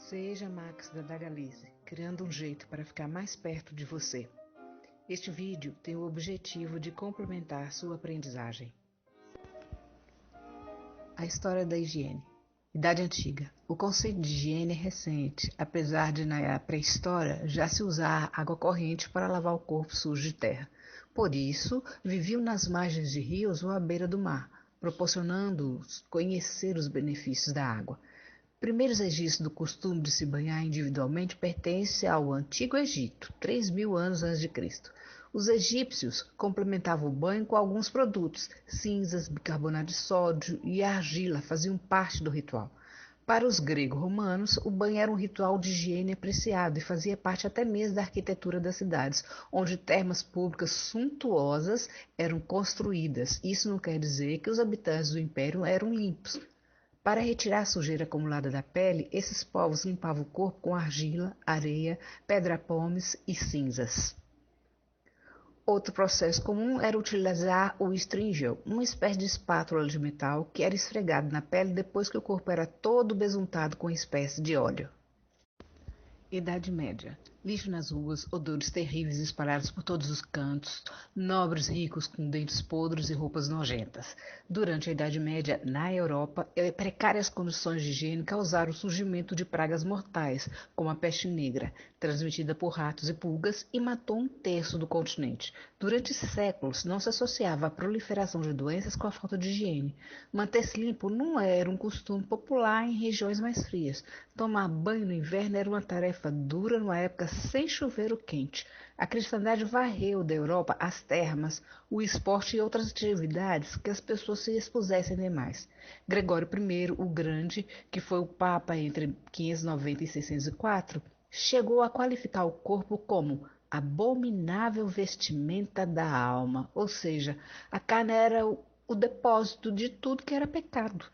Seja Max da Daralize, criando um jeito para ficar mais perto de você. Este vídeo tem o objetivo de complementar sua aprendizagem. A história da higiene. Idade Antiga. O conceito de higiene é recente, apesar de na pré-história já se usar água corrente para lavar o corpo sujo de terra. Por isso, viviam nas margens de rios ou à beira do mar, proporcionando-os conhecer os benefícios da água. Primeiros registros do costume de se banhar individualmente pertence ao Antigo Egito, 3.000 anos antes de Cristo. Os egípcios complementavam o banho com alguns produtos, cinzas, bicarbonato de sódio e argila faziam parte do ritual. Para os gregos-romanos, o banho era um ritual de higiene apreciado e fazia parte até mesmo da arquitetura das cidades, onde termas públicas suntuosas eram construídas. Isso não quer dizer que os habitantes do império eram limpos. Para retirar a sujeira acumulada da pele, esses povos limpavam o corpo com argila, areia, pedra-pomes e cinzas. Outro processo comum era utilizar o stringel, uma espécie de espátula de metal que era esfregado na pele depois que o corpo era todo besuntado com uma espécie de óleo. Idade Média. Lixo nas ruas, odores terríveis espalhados por todos os cantos, nobres ricos com dentes podres e roupas nojentas. Durante a Idade Média, na Europa, precárias condições de higiene causaram o surgimento de pragas mortais, como a peste negra, transmitida por ratos e pulgas, e matou 1/3 do continente. Durante séculos, não se associava a proliferação de doenças com a falta de higiene. Manter-se limpo não era um costume popular em regiões mais frias. Tomar banho no inverno era uma tarefa dura numa época sem chuveiro quente. A cristandade varreu da Europa as termas, o esporte e outras atividades que as pessoas se expusessem demais. Gregório I, o Grande, que foi o Papa entre 590 e 604, chegou a qualificar o corpo como abominável vestimenta da alma, ou seja, a carne era o depósito de tudo que era pecado.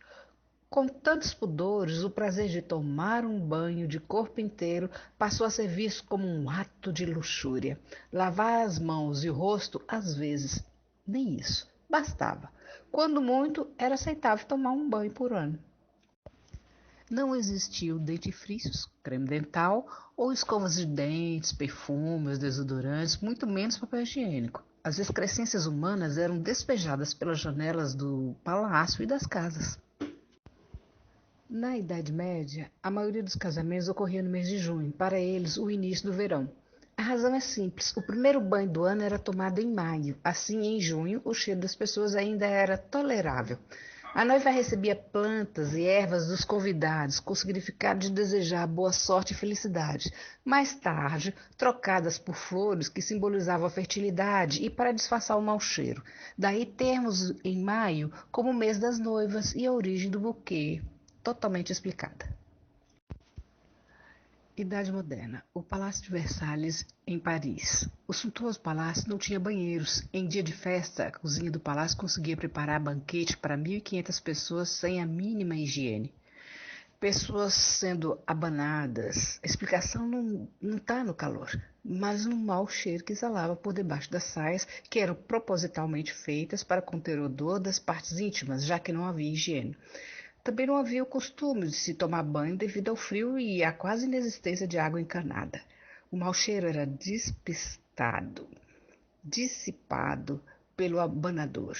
Com tantos pudores, o prazer de tomar um banho de corpo inteiro passou a ser visto como um ato de luxúria. Lavar as mãos e o rosto, às vezes, nem isso, bastava. Quando muito, era aceitável tomar um banho por ano. Não existiam dentifrícios, creme dental ou escovas de dentes, perfumes, desodorantes, muito menos papel higiênico. As excrescências humanas eram despejadas pelas janelas do palácio e das casas. Na Idade Média, a maioria dos casamentos ocorria no mês de junho, para eles o início do verão. A razão é simples, o primeiro banho do ano era tomado em maio, assim em junho o cheiro das pessoas ainda era tolerável. A noiva recebia plantas e ervas dos convidados, com o significado de desejar boa sorte e felicidade. Mais tarde, trocadas por flores que simbolizavam a fertilidade e para disfarçar o mau cheiro. Daí termos em maio como o mês das noivas e a origem do buquê, totalmente explicada. Idade Moderna. O Palácio de Versalhes, em Paris. O suntuoso palácio não tinha banheiros. Em dia de festa, a cozinha do palácio conseguia preparar banquete para 1.500 pessoas sem a mínima higiene. Pessoas sendo abanadas. A explicação não está no calor, mas no mau cheiro que exalava por debaixo das saias, que eram propositalmente feitas para conter o odor das partes íntimas, já que não havia higiene. Também não havia o costume de se tomar banho devido ao frio e à quase inexistência de água encanada. O mau cheiro era dissipado pelo abanador,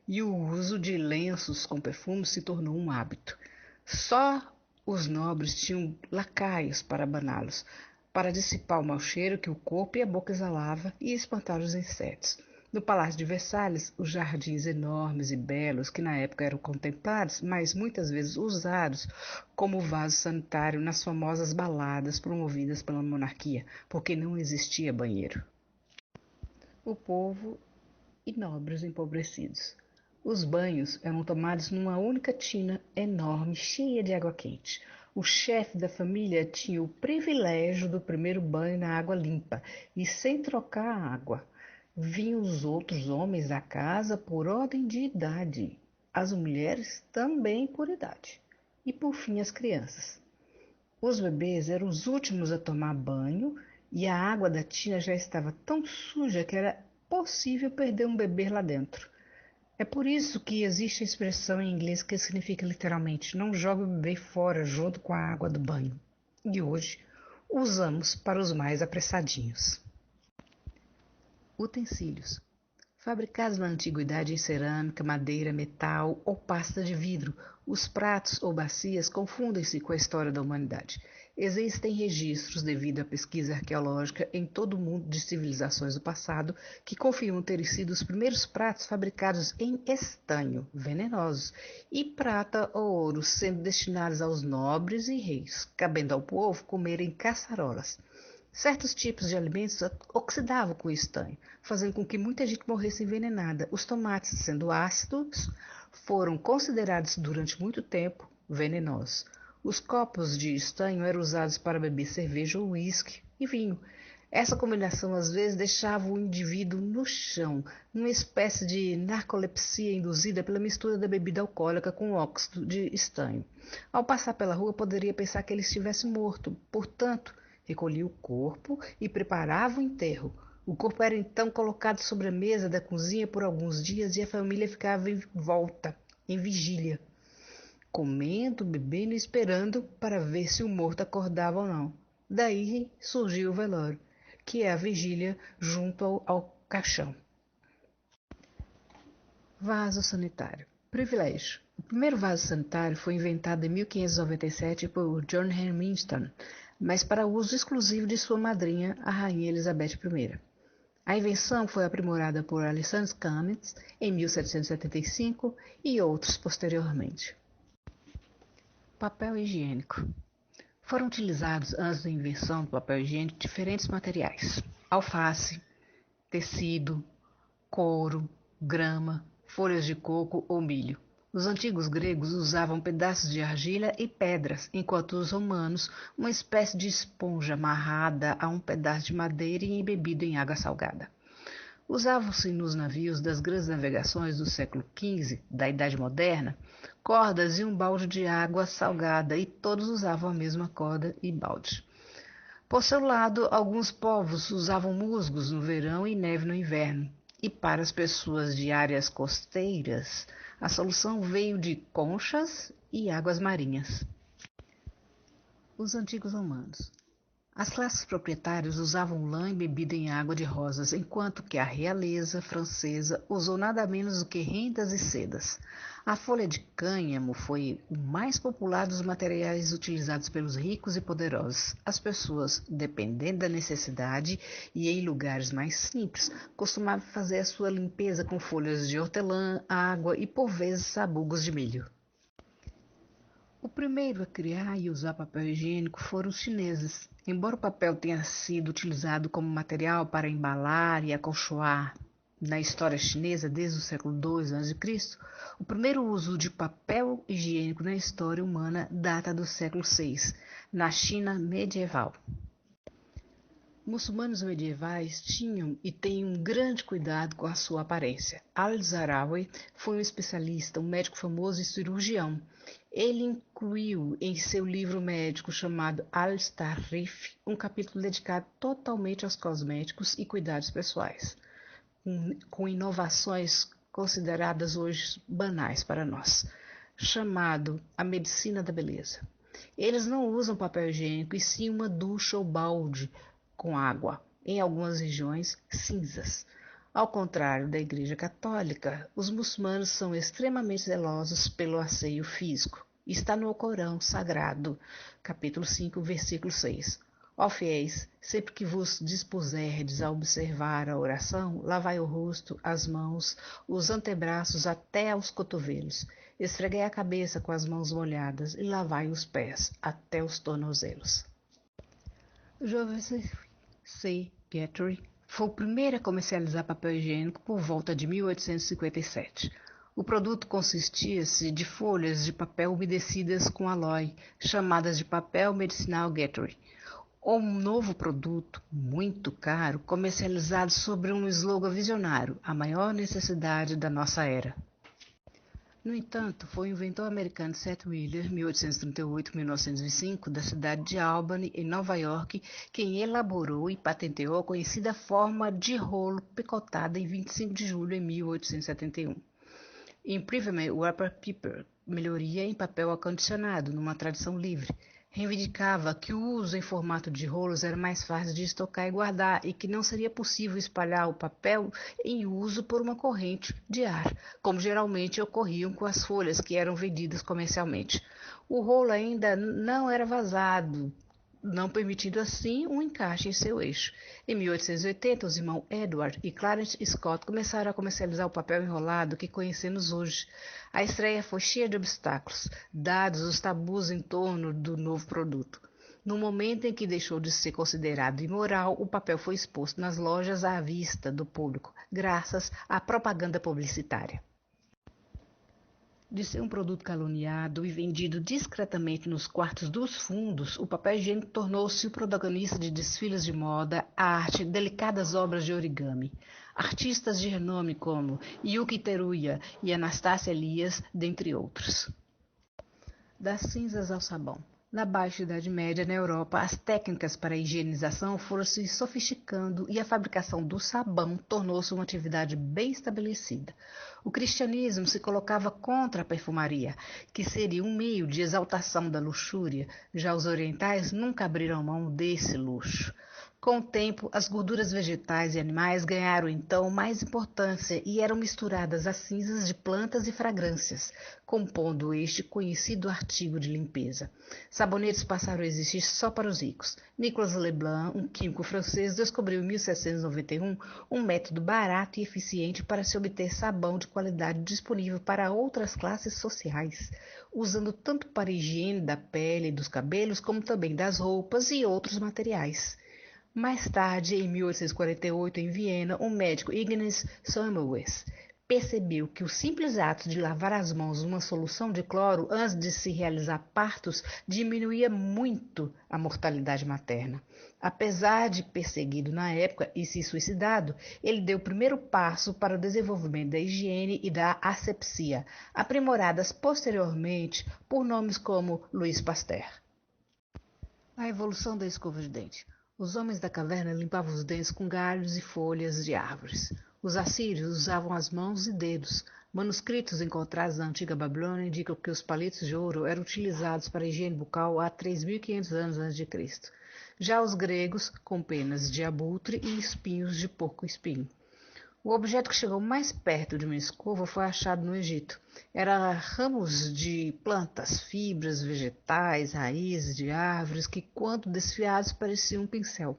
e o uso de lenços com perfume se tornou um hábito. Só os nobres tinham lacaios para abaná-los, para dissipar o mau cheiro que o corpo e a boca exalava e espantar os insetos. No Palácio de Versalhes, os jardins enormes e belos, que na época eram contemplados, mas muitas vezes usados como vaso sanitário nas famosas baladas promovidas pela monarquia, porque não existia banheiro. O povo e nobres empobrecidos. Os banhos eram tomados numa única tina enorme, cheia de água quente. O chefe da família tinha o privilégio do primeiro banho na água limpa e sem trocar a água. Vinham os outros homens da casa por ordem de idade, as mulheres também por idade, e por fim as crianças. Os bebês eram os últimos a tomar banho e a água da tina já estava tão suja que era possível perder um bebê lá dentro. É por isso que existe a expressão em inglês que significa literalmente não jogue o bebê fora junto com a água do banho. e hoje usamos para os mais apressadinhos. Utensílios. Fabricados na antiguidade em cerâmica, madeira, metal ou pasta de vidro, os pratos ou bacias confundem-se com a história da humanidade. Existem registros, devido à pesquisa arqueológica em todo o mundo de civilizações do passado, que confirmam terem sido os primeiros pratos fabricados em estanho, venenosos, e prata ou ouro, sendo destinados aos nobres e reis, cabendo ao povo comer em caçarolas. Certos tipos de alimentos oxidavam com o estanho, fazendo com que muita gente morresse envenenada. Os tomates, sendo ácidos, foram considerados durante muito tempo venenosos. Os copos de estanho eram usados para beber cerveja ou uísque e vinho. Essa combinação às vezes deixava o indivíduo no chão, numa espécie de narcolepsia induzida pela mistura da bebida alcoólica com o óxido de estanho. Ao passar pela rua, poderia pensar que ele estivesse morto, portanto, recolhia o corpo e preparava o enterro. O corpo era então colocado sobre a mesa da cozinha por alguns dias e a família ficava em volta, em vigília, comendo, bebendo e esperando para ver se o morto acordava ou não. Daí surgiu o velório, que é a vigília junto ao caixão. Vaso sanitário. Privilégio. O primeiro vaso sanitário foi inventado em 1597 por John Henry Winston, mas para uso exclusivo de sua madrinha, a Rainha Elizabeth I. A invenção foi aprimorada por Alexander Cummins em 1775 e outros posteriormente. Papel higiênico. Foram utilizados antes da invenção do papel higiênico diferentes materiais: alface, tecido, couro, grama, folhas de coco ou milho. Os antigos gregos usavam pedaços de argila e pedras, enquanto os romanos uma espécie de esponja amarrada a um pedaço de madeira e embebida em água salgada. Usavam-se nos navios das grandes navegações do século XV, da Idade Moderna, cordas e um balde de água salgada, e todos usavam a mesma corda e balde. Por seu lado, alguns povos usavam musgos no verão e neve no inverno, e para as pessoas de áreas costeiras, a solução veio de conchas e águas marinhas. Os antigos romanos. As classes proprietárias usavam lã embebida em água de rosas, enquanto que a realeza francesa usou nada menos do que rendas e sedas. A folha de cânhamo foi o mais popular dos materiais utilizados pelos ricos e poderosos. As pessoas, dependendo da necessidade e em lugares mais simples, costumavam fazer a sua limpeza com folhas de hortelã, água e, por vezes, sabugos de milho. O primeiro a criar e usar papel higiênico foram os chineses. Embora o papel tenha sido utilizado como material para embalar e acolchoar na história chinesa desde o século II a.C., o primeiro uso de papel higiênico na história humana data do século VI, na China medieval. Muçulmanos medievais tinham e têm um grande cuidado com a sua aparência. Al-Zarawi foi um especialista, um médico famoso e cirurgião. Ele incluiu em seu livro médico chamado Al-Tarif um capítulo dedicado totalmente aos cosméticos e cuidados pessoais, com inovações consideradas hoje banais para nós, chamado a medicina da beleza. Eles não usam papel higiênico e sim uma ducha ou balde com água, em algumas regiões cinzas. Ao contrário da Igreja Católica, os muçulmanos são extremamente zelosos pelo asseio físico. Está no Alcorão Sagrado, capítulo 5, versículo 6. Ó fiéis, sempre que vos dispuserdes a observar a oração, lavai o rosto, as mãos, os antebraços até aos cotovelos. Esfregai a cabeça com as mãos molhadas e lavai os pés até os tornozelos. Joseph C. Guthrie foi o primeiro a comercializar papel higiênico por volta de 1857. O produto consistia-se de folhas de papel umedecidas com aloe, chamadas de papel medicinal Guthrie. Um novo produto, muito caro, comercializado sob um slogan visionário, a maior necessidade da nossa era. No entanto, foi o inventor americano Seth Miller, 1838-1905, da cidade de Albany, em Nova York, quem elaborou e patenteou a conhecida forma de rolo picotada em 25 de julho de 1871. Improvement Wrapper Paper, melhoria em papel acondicionado, numa tradução livre. Reivindicava que o uso em formato de rolos era mais fácil de estocar e guardar e que não seria possível espalhar o papel em uso por uma corrente de ar, como geralmente ocorriam com as folhas que eram vendidas comercialmente. O rolo ainda não era vazado, não permitindo assim um encaixe em seu eixo. Em 1880, os irmãos Edward e Clarence Scott começaram a comercializar o papel enrolado que conhecemos hoje. A estreia foi cheia de obstáculos, dados os tabus em torno do novo produto. No momento em que deixou de ser considerado imoral, o papel foi exposto nas lojas à vista do público, graças à propaganda publicitária. De ser um produto caluniado e vendido discretamente nos quartos dos fundos, o papel higiênico tornou-se o protagonista de desfiles de moda, arte, delicadas obras de origami. Artistas de renome como Yuki Teruya e Anastasia Elias, dentre outros. Das cinzas ao sabão. Na Baixa Idade Média, na Europa, as técnicas para a higienização foram se sofisticando e a fabricação do sabão tornou-se uma atividade bem estabelecida. O cristianismo se colocava contra a perfumaria, que seria um meio de exaltação da luxúria. Já os orientais nunca abriram mão desse luxo. Com o tempo, as gorduras vegetais e animais ganharam então mais importância e eram misturadas às cinzas de plantas e fragrâncias, compondo este conhecido artigo de limpeza. Sabonetes passaram a existir só para os ricos. Nicolas Leblanc, um químico francês, descobriu em 1791 um método barato e eficiente para se obter sabão de qualidade disponível para outras classes sociais, usando tanto para a higiene da pele e dos cabelos, como também das roupas e outros materiais. Mais tarde, em 1848, em Viena, o médico Ignaz Semmelweis percebeu que o simples ato de lavar as mãos numa solução de cloro antes de se realizar partos diminuía muito a mortalidade materna. Apesar de perseguido na época e se suicidado, ele deu o primeiro passo para o desenvolvimento da higiene e da asepsia, aprimoradas posteriormente por nomes como Louis Pasteur. A evolução da escova de dente. Os homens da caverna limpavam os dentes com galhos e folhas de árvores. Os assírios usavam as mãos e dedos. Manuscritos encontrados na antiga Babilônia indicam que os palitos de ouro eram utilizados para a higiene bucal há 3.500 anos a.C. Já os gregos, com penas de abutre e espinhos de porco-espinho. O objeto que chegou mais perto de uma escova foi achado no Egito. Era ramos de plantas, fibras vegetais, raízes de árvores que, quando desfiados, pareciam um pincel,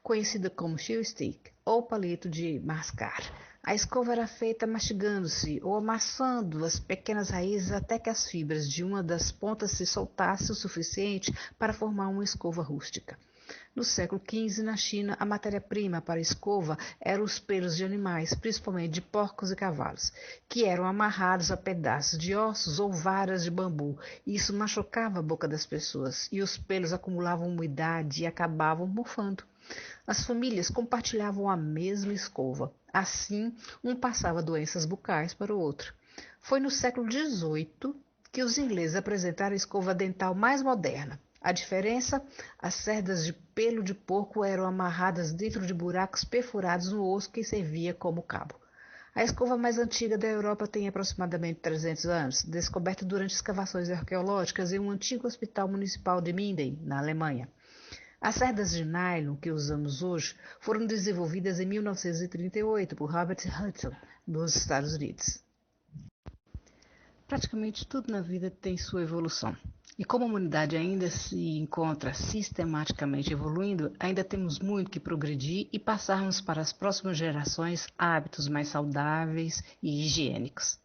conhecida como shear stick ou palito de mascar. A escova era feita mastigando-se ou amassando as pequenas raízes até que as fibras de uma das pontas se soltassem o suficiente para formar uma escova rústica. No século XV, na China, a matéria-prima para a escova eram os pelos de animais, principalmente de porcos e cavalos, que eram amarrados a pedaços de ossos ou varas de bambu. Isso machucava a boca das pessoas e os pelos acumulavam umidade e acabavam mofando. As famílias compartilhavam a mesma escova. Assim, um passava doenças bucais para o outro. Foi no século XVIII que os ingleses apresentaram a escova dental mais moderna. A diferença? As cerdas de pelo de porco eram amarradas dentro de buracos perfurados no osso que servia como cabo. A escova mais antiga da Europa tem aproximadamente 300 anos, descoberta durante escavações arqueológicas em um antigo hospital municipal de Minden, na Alemanha. As cerdas de nylon que usamos hoje foram desenvolvidas em 1938 por Robert Hutton, nos Estados Unidos. Praticamente tudo na vida tem sua evolução. E como a humanidade ainda se encontra sistematicamente evoluindo, ainda temos muito que progredir e passarmos para as próximas gerações hábitos mais saudáveis e higiênicos.